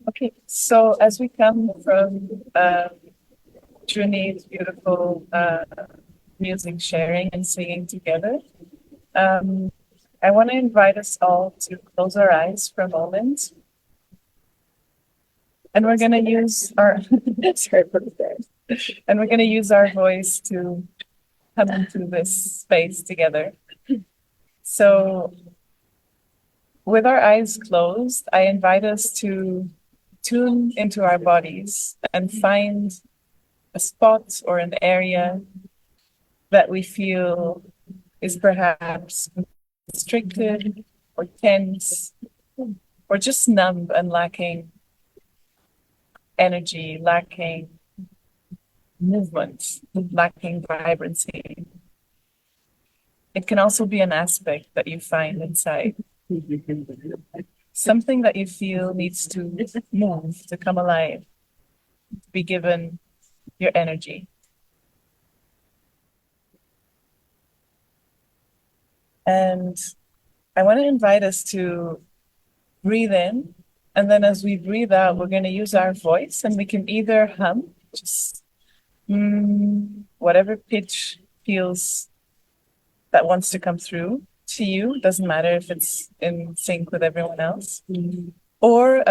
Okay, so as we come from Juni's beautiful music sharing and singing together, I want to invite us all to close our eyes for a moment. And we're going to use our, sorry for the and we're going to use our voice to come into this space together. So with our eyes closed, I invite us to tune into our bodies and find a spot or an area that we feel is perhaps constricted or tense or just numb and lacking energy, lacking movement, lacking vibrancy. It can also be an aspect that you find inside. Something that you feel needs to move, to come alive, to be given your energy. And I want to invite us to breathe in. And then as we breathe out, we're going to use our voice and we can either hum, just whatever pitch feels that wants to come through to you. Doesn't matter if it's in sync with everyone else. Or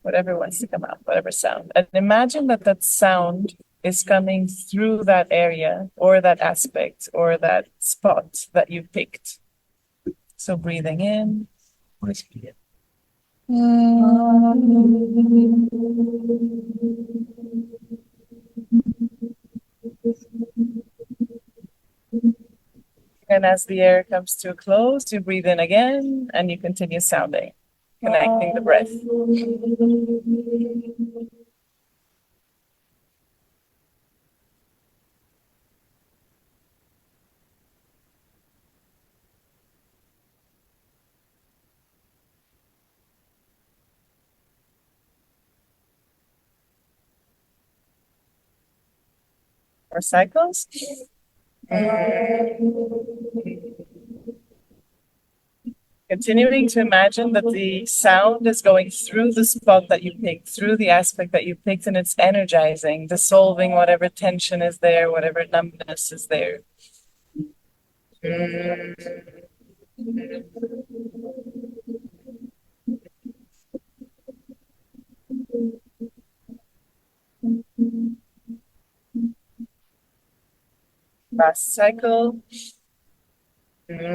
whatever wants to come out, whatever sound. And imagine that that sound is coming through that area or that aspect or that spot that you picked. So breathing in. And as the air comes to a close, you breathe in again and you continue sounding, connecting the breath. More cycles. Continuing to imagine that the sound is going through the spot that you picked, through the aspect that you picked, and it's energizing, dissolving whatever tension is there, whatever numbness is there. Last cycle. And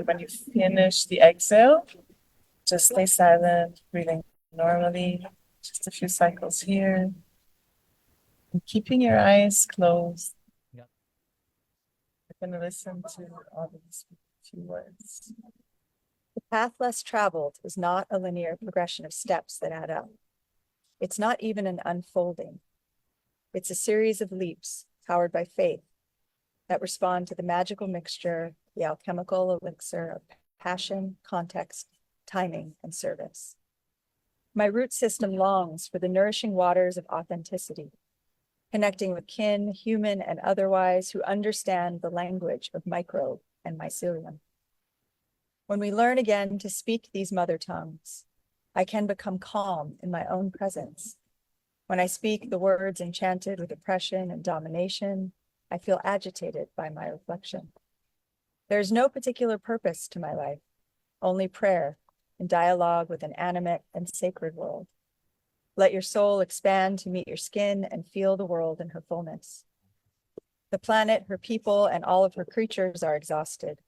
when you finish the exhale, just stay silent, breathing normally. Just a few cycles here. And keeping your eyes closed. Yeah. You're going to listen to all these few words. The path less traveled is not a linear progression of steps that add up. It's not even an unfolding. It's a series of leaps powered by faith that respond to the magical mixture, the alchemical elixir of passion, context, timing, and service. My root system longs for the nourishing waters of authenticity, connecting with kin, human and otherwise, who understand the language of microbe and mycelium. When we learn again to speak these mother tongues, I can become calm in my own presence. When I speak the words enchanted with oppression and domination, I feel agitated by my reflection. There is no particular purpose to my life, only prayer and dialogue with an animate and sacred world. Let your soul expand to meet your skin and feel the world in her fullness. The planet, her people, and all of her creatures are exhausted.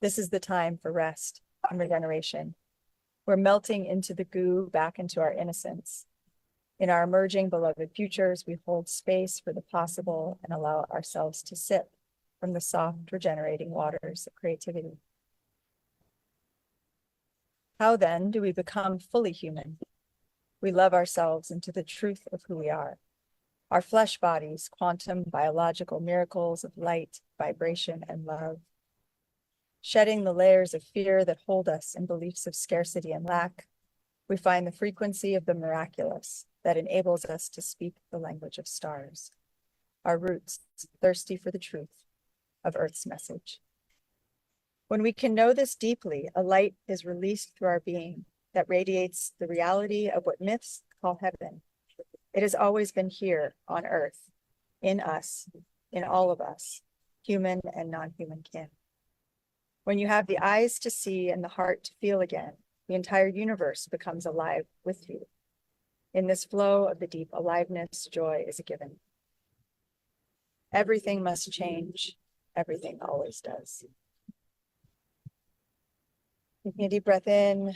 This is the time for rest and regeneration. We're melting into the goo, back into our innocence. In our emerging beloved futures, we hold space for the possible and allow ourselves to sip from the soft, regenerating waters of creativity. How then do we become fully human? We love ourselves into the truth of who we are. Our flesh bodies, quantum biological miracles of light, vibration, and love. Shedding the layers of fear that hold us in beliefs of scarcity and lack, We find the frequency of the miraculous that enables us to speak the language of stars. Our roots, thirsty for the truth of Earth's message. When we can know this deeply, a light is released through our being that radiates the reality of what myths call heaven. It has always been here on Earth, in us, in all of us, human and non-human kin. When you have the eyes to see and the heart to feel again, the entire universe becomes alive with you. In this flow of the deep aliveness, joy is a given. Everything must change. Everything always does. Taking a deep breath in,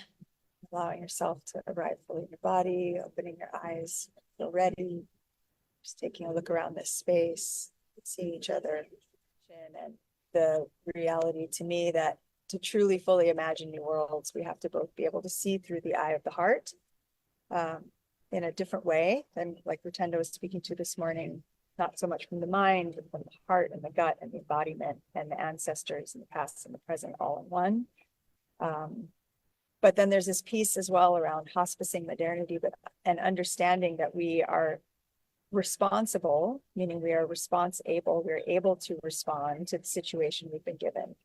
allowing yourself to arrive fully in your body, opening your eyes, feel ready. Just taking a look around this space, seeing each other, and the reality to me that to truly fully imagine new worlds, we have to both be able to see through the eye of the heart in a different way than like Rutendo was speaking to this morning, not so much from the mind, but from the heart and the gut and the embodiment and the ancestors and the past and the present all in one. But then there's this piece as well around hospicing modernity, but and understanding that we are responsible, meaning we are we're able to respond to the situation we've been given,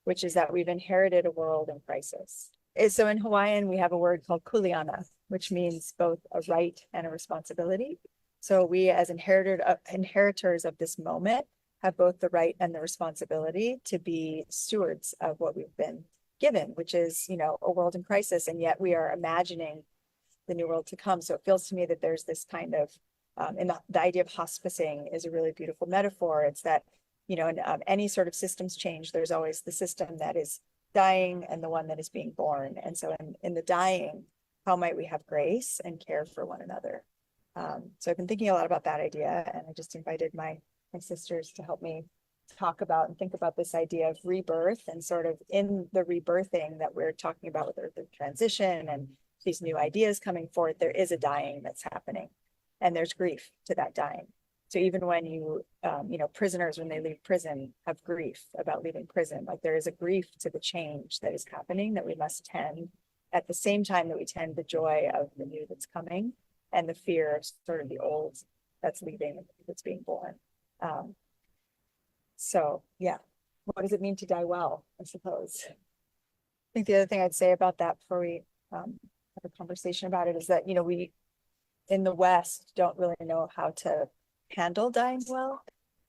which is that we've inherited a world in crisis. So in Hawaiian, we have a word called kuleana, which means both a right and a responsibility. So we as inheritors of this moment have both the right and the responsibility to be stewards of what we've been given, which is, you know, a world in crisis, and yet we are imagining the new world to come. So it feels to me that there's this kind of, and the idea of hospicing is a really beautiful metaphor. It's that, you know, in any sort of systems change, there's always the system that is dying and the one that is being born. And so in the dying, how might we have grace and care for one another? So I've been thinking a lot about that idea, and I just invited my sisters to help me talk about and think about this idea of rebirth, and sort of in the rebirthing that we're talking about with Earth transition and these new ideas coming forth, there is a dying that's happening, and there's grief to that dying. So even when you know, prisoners, when they leave prison, have grief about leaving prison, like there is a grief to the change that is happening that we must tend at the same time that we tend the joy of the new that's coming and the fear of sort of the old that's leaving, that's being born. So yeah, what does it mean to die well, I suppose? I think the other thing I'd say about that before we have a conversation about it is that, you know, we in the West don't really know how to handle dying well.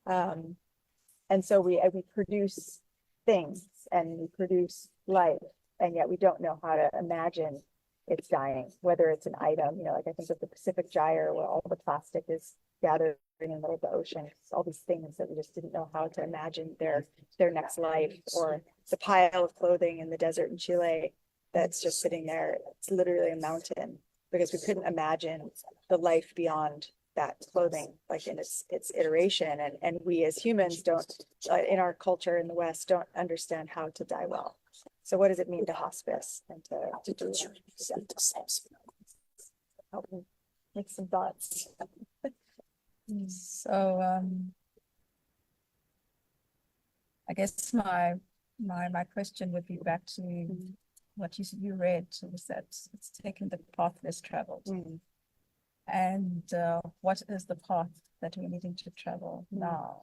And so we produce things and we produce life, and yet we don't know how to imagine it's dying, whether it's an item, you know, like I think of the Pacific Gyre where all the plastic is gathered in the middle of the ocean. It's all these things that we just didn't know how to imagine their next life, or the pile of clothing in the desert in Chile that's just sitting there. It's literally a mountain because we couldn't imagine the life beyond that clothing, like in its iteration. And we as humans don't, in our culture in the West, don't understand how to die well. So what does it mean to hospice and to do that? Help me make some thoughts. So I guess my question would be back to what you read, was that it's taken the path less traveled. And what is the path that we're needing to travel now?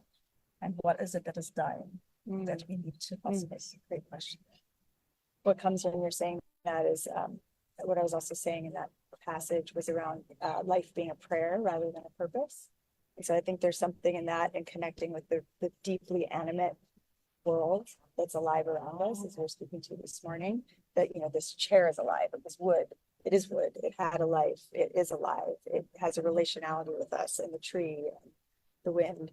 And what is it that is dying that we need to hospice? Great question. What comes when you're saying that is what I was also saying in that passage was around life being a prayer rather than a purpose. And so I think there's something in that, and connecting with the deeply animate world that's alive around us, as we're speaking to this morning, that, you know, this chair is alive, it was wood. It is wood. It had a life. It is alive. It has a relationality with us, and the tree and the wind.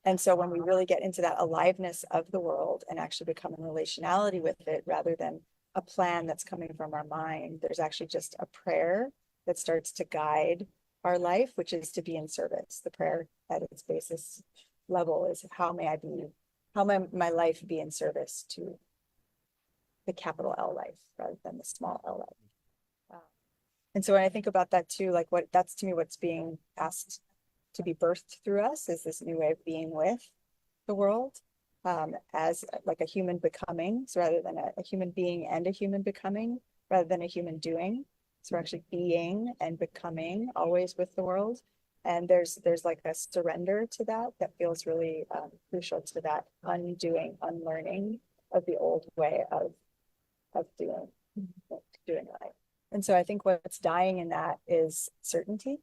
And so when we really get into that aliveness of the world and actually become in relationality with it, rather than a plan that's coming from our mind, there's actually just a prayer that starts to guide our life, which is to be in service. The prayer at its basis level is how may my life be in service to the capital L life rather than the small L life. And so when I think about that too, like that's to me what's being asked to be birthed through us is this new way of being with the world, as like a human becoming, so rather than a human being and a human becoming, rather than a human doing. So we're actually being and becoming always with the world. And there's like a surrender to that feels really crucial to that undoing, unlearning of the old way of doing life. And so I think what's dying in that is certainty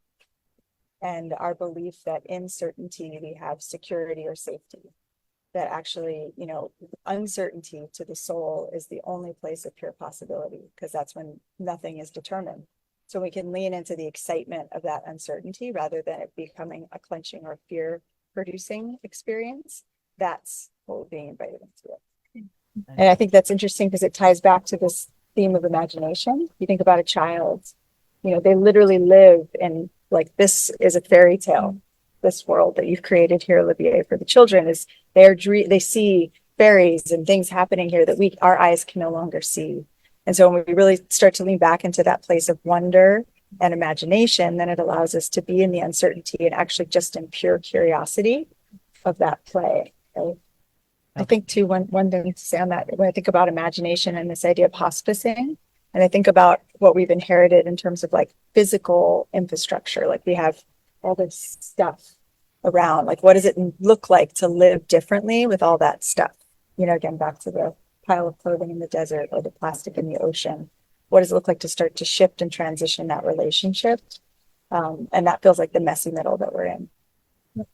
and our belief that in certainty we have security or safety. That actually, you know, uncertainty to the soul is the only place of pure possibility, because that's when nothing is determined. So we can lean into the excitement of that uncertainty rather than it becoming a clenching or fear producing experience. That's what we're being invited into it. And I think that's interesting because it ties back to this theme of imagination. You think about a child, you know, they literally live in, like, this is a fairy tale. This world that you've created here, Olivier, for the children is they see fairies and things happening here that our eyes can no longer see. And so when we really start to lean back into that place of wonder and imagination, then it allows us to be in the uncertainty and actually just in pure curiosity of that play. Right? I think too, one thing to say on that, when I think about imagination and this idea of hospicing, and I think about what we've inherited in terms of like physical infrastructure, like we have all this stuff around, like what does it look like to live differently with all that stuff? You know, again, back to the pile of clothing in the desert or the plastic in the ocean. What does it look like to start to shift and transition that relationship? And that feels like the messy middle that we're in.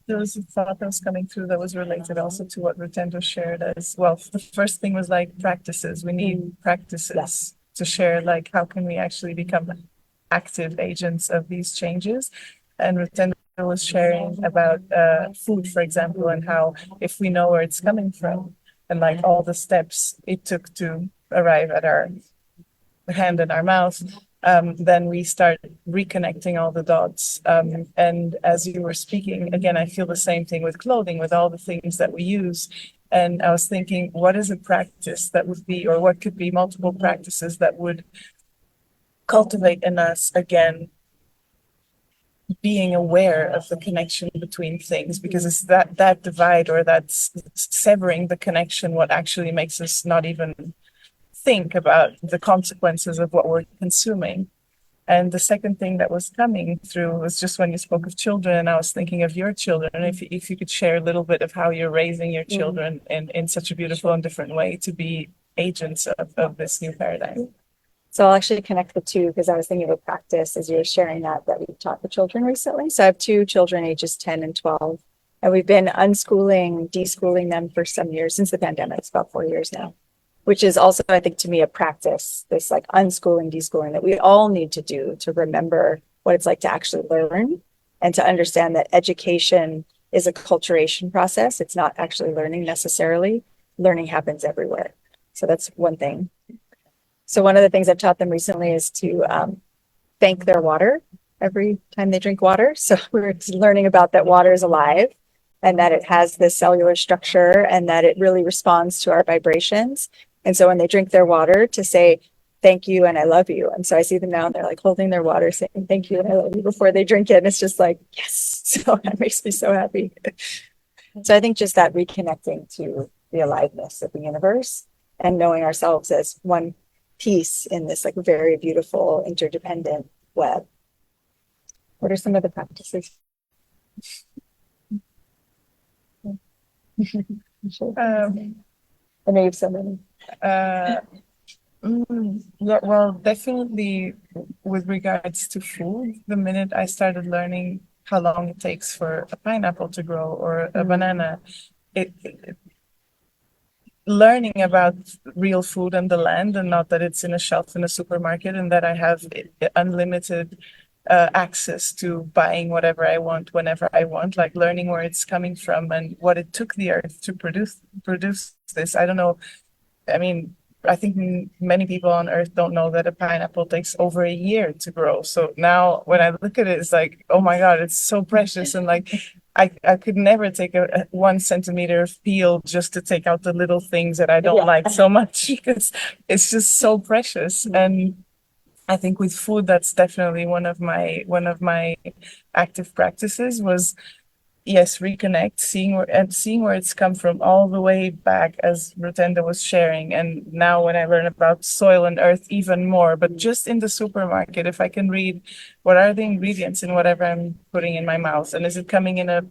There was a thought that was coming through that was related also to what Rutendo shared as well. The first thing was like practices. We need practices to share, like how can we actually become active agents of these changes? And Rutendo was sharing about food, for example, and how if we know where it's coming from and like all the steps it took to arrive at our hand in our mouth, then we start reconnecting all the dots. And as you were speaking, again, I feel the same thing with clothing, with all the things that we use. And I was thinking, what is a practice that would be, or what could be multiple practices that would cultivate in us, again, being aware of the connection between things, because it's that divide or that severing the connection what actually makes us not even think about the consequences of what we're consuming. And the second thing that was coming through was just when you spoke of children, and I was thinking of your children. If you could share a little bit of how you're raising your children in such a beautiful and different way to be agents of this new paradigm. So I'll actually connect the two because I was thinking of a practice as you were sharing that we've taught the children recently. So I have two children, ages 10 and 12, and we've been unschooling, deschooling them for some years since the pandemic. It's about 4 years now, which is also, I think, to me, a practice, this like unschooling, deschooling that we all need to do to remember what it's like to actually learn and to understand that education is a culturation process. It's not actually learning necessarily. Learning happens everywhere. So that's one thing. So one of the things I've taught them recently is to thank their water every time they drink water. So we're learning about that water is alive and that it has this cellular structure and that it really responds to our vibrations. And so when they drink their water, to say thank you and I love you. And so I see them now and they're like holding their water saying thank you and I love you before they drink it. And it's just like, yes. So that makes me so happy. So I think just that reconnecting to the aliveness of the universe and knowing ourselves as one piece in this like very beautiful interdependent web. What are some of the practices? I know you have so many. Yeah, well, definitely with regards to food, the minute I started learning how long it takes for a pineapple to grow or a banana, it learning about real food and the land, and not that it's in a shelf in a supermarket and that I have unlimited access to buying whatever I want whenever I want, like learning where it's coming from and what it took the earth to produce this. I don't know. I mean, I think many people on earth don't know that a pineapple takes over a year to grow. So now when I look at it, it's like, oh my God, it's so precious. And like, I could never take a 1 centimeter of peel just to take out the little things that I don't like so much, because it's just so precious. And I think with food, that's definitely one of my active practices was yes, reconnect, seeing where it's come from all the way back, as Rutendo was sharing. And now when I learn about soil and earth even more, but just in the supermarket, if I can read what are the ingredients in whatever I'm putting in my mouth, and is it coming in a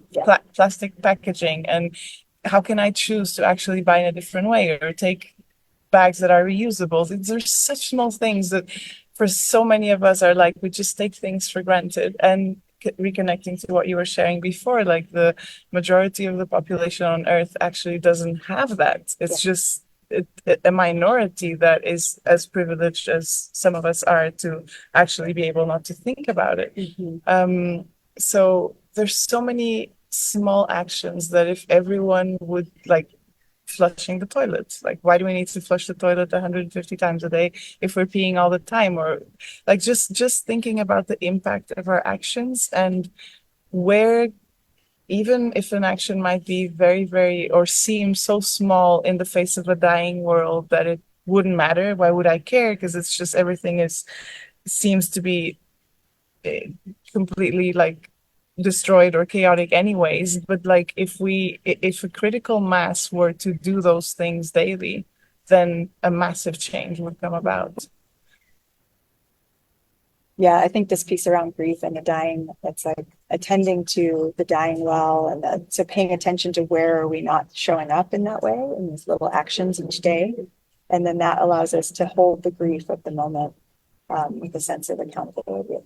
plastic packaging, and how can I choose to actually buy in a different way or take bags that are reusable? There's such small things that for so many of us are like, we just take things for granted. And reconnecting to what you were sharing before, like the majority of the population on earth actually doesn't have that. It's just a minority that is as privileged as some of us are to actually be able not to think about it. So there's so many small actions that if everyone would, like flushing the toilet, like why do we need to flush the toilet 150 times a day if we're peeing all the time? Or like just thinking about the impact of our actions, and where, even if an action might be very, very, or seem so small in the face of a dying world that it wouldn't matter, why would I care? Because it's just, everything seems to be completely like destroyed or chaotic anyways. But like if a critical mass were to do those things daily, then a massive change would come about. Yeah, I think this piece around grief and the dying, it's like attending to the dying well, and so paying attention to where are we not showing up in that way in these little actions each day. And then that allows us to hold the grief of the moment with a sense of accountability.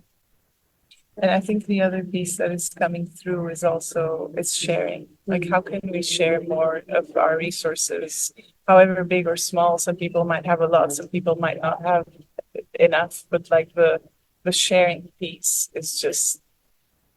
And I think the other piece that is coming through is also, it's sharing. Like, how can we share more of our resources, however big or small? Some people might have a lot, some people might not have enough, but like the sharing piece is just,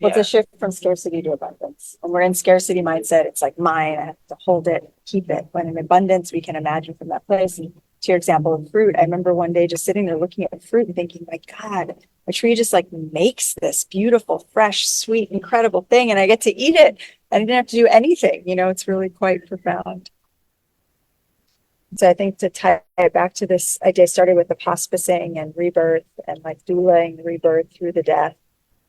Well, it's a shift from scarcity to abundance. When we're in scarcity mindset, it's like mine, I have to hold it, keep it. When in abundance, we can imagine from that place. And to your example of fruit, I remember one day just sitting there looking at fruit and thinking, my God, a tree just like makes this beautiful, fresh, sweet, incredible thing, and I get to eat it. I didn't have to do anything. You know, it's really quite profound. So I think to tie it back to this idea, I started with the hospicing and rebirth and like doulaing the rebirth through the death.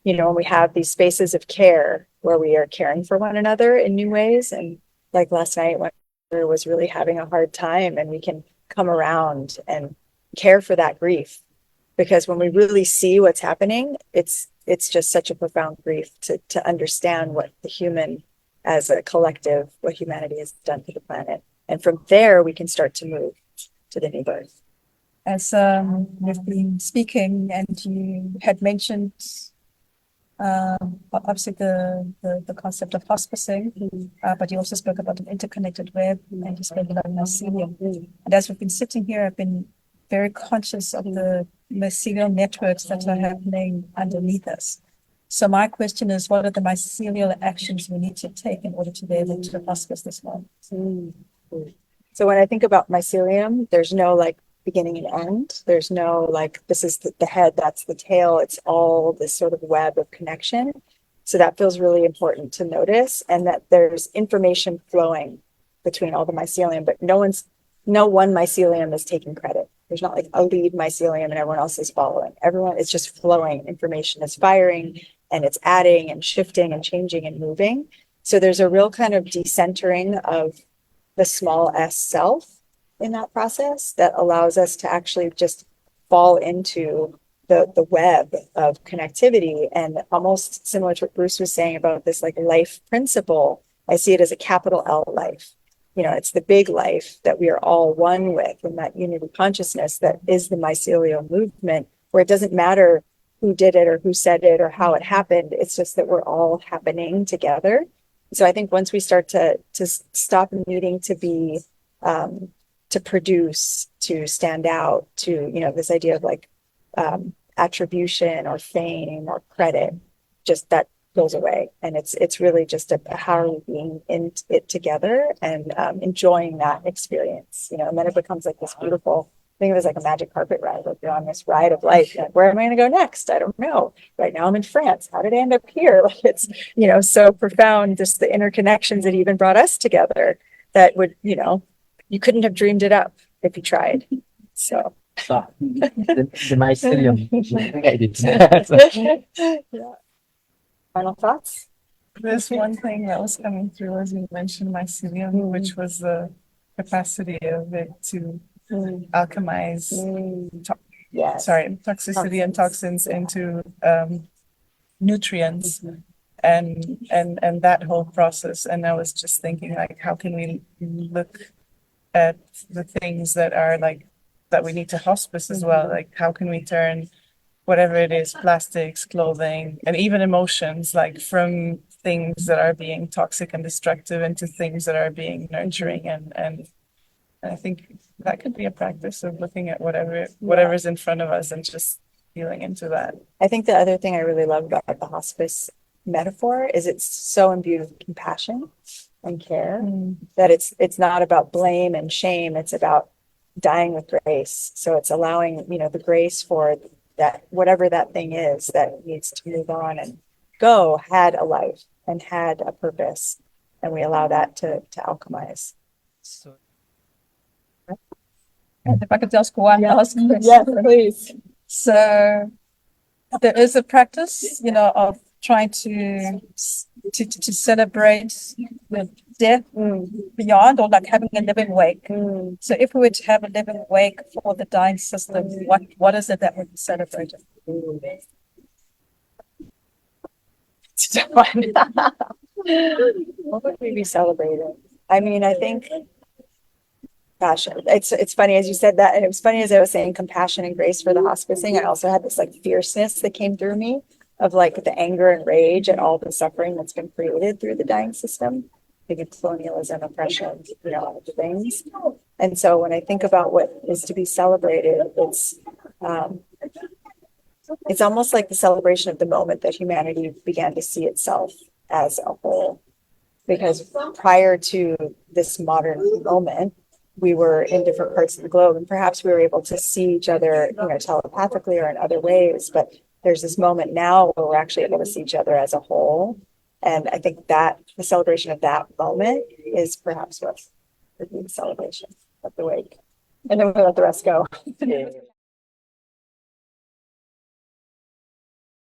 You know, when we have these spaces of care where we are caring for one another in new ways. And like last night when I was really having a hard time, and we can come around and care for that grief, because when we really see what's happening, it's just such a profound grief to understand what the human as a collective, what humanity has done to the planet. And from there, we can start to move to the new birth. As we've been speaking, and you had mentioned obviously the concept of hospicing, but you also spoke about an interconnected web, and you spoke about mycelium. And as we've been sitting here, I've been very conscious of the mycelial networks that are happening underneath us. So my question is, what are the mycelial actions we need to take in order to be able to hospice this one? So when I think about mycelium, there's no like beginning and end. There's no like, this is the head, that's the tail. It's all this sort of web of connection. So that feels really important to notice, and that there's information flowing between all the mycelium, but no one mycelium is taking credit. There's not like a lead mycelium and everyone else is following. Everyone is just flowing. Information is firing, and it's adding and shifting and changing and moving. So there's a real kind of decentering of the small s self in that process that allows us to actually just fall into the web of connectivity. And almost similar to what Bruce was saying about this like life principle, I see it as a capital L life. You know, it's the big life that we are all one with, in that unity consciousness that is the mycelial movement, where it doesn't matter who did it or who said it or how it happened. It's just that we're all happening together. So I think once we start to stop needing to be to produce, to stand out, to, you know, this idea of like attribution or fame or credit, just that goes away. And it's really just a how are we being in it together and enjoying that experience, you know. And then it becomes like this beautiful thing. It was like a magic carpet ride, like you're on this ride of life. Like, where am I going to go next? I don't know. Right now I'm in France. How did I end up here? Like, it's, you know, so profound, just the interconnections that even brought us together, that would, you know, you couldn't have dreamed it up if you tried. So The mycelium. Yeah. Final thoughts? There's one thing that was coming through as you mentioned mycelium, which was the capacity of it to alchemize Yes. toxicity and toxins into nutrients and that whole process. And I was just thinking, like, how can we look at the things that are like that we need to hospice as well? Like, how can we turn whatever it is, plastics, clothing, and even emotions, like from things that are being toxic and destructive into things that are being nurturing and I think that could be a practice of looking at whatever's in front of us and just feeling into that. I think the other thing I really love about the hospice metaphor is it's so imbued with compassion and care that it's not about blame and shame. It's about dying with grace. So it's allowing, the grace for that, whatever that thing is that needs to move on and go, had a life and had a purpose. And we allow that to alchemize. So, And if I could ask one last question. Yes, please. So there is a practice, of trying to celebrate the death beyond, or like having a living wake. So if we were to have a living wake for the dying system, what is it that would be celebrated? What would we be celebrating? I mean, I think, gosh, it's funny as you said that, and it was funny as I was saying compassion and grace for the hospicing. I also had this like fierceness that came through me of like the anger and rage at all the suffering that's been created through the dying system, like colonialism, oppression, all the things. And so when I think about what is to be celebrated, it's almost like the celebration of the moment that humanity began to see itself as a whole. Because prior to this modern moment, we were in different parts of the globe, and perhaps we were able to see each other, telepathically or in other ways. But there's this moment now where we're actually able to see each other as a whole. And I think that the celebration of that moment is perhaps what would be the celebration of the wake. And then we let the rest go.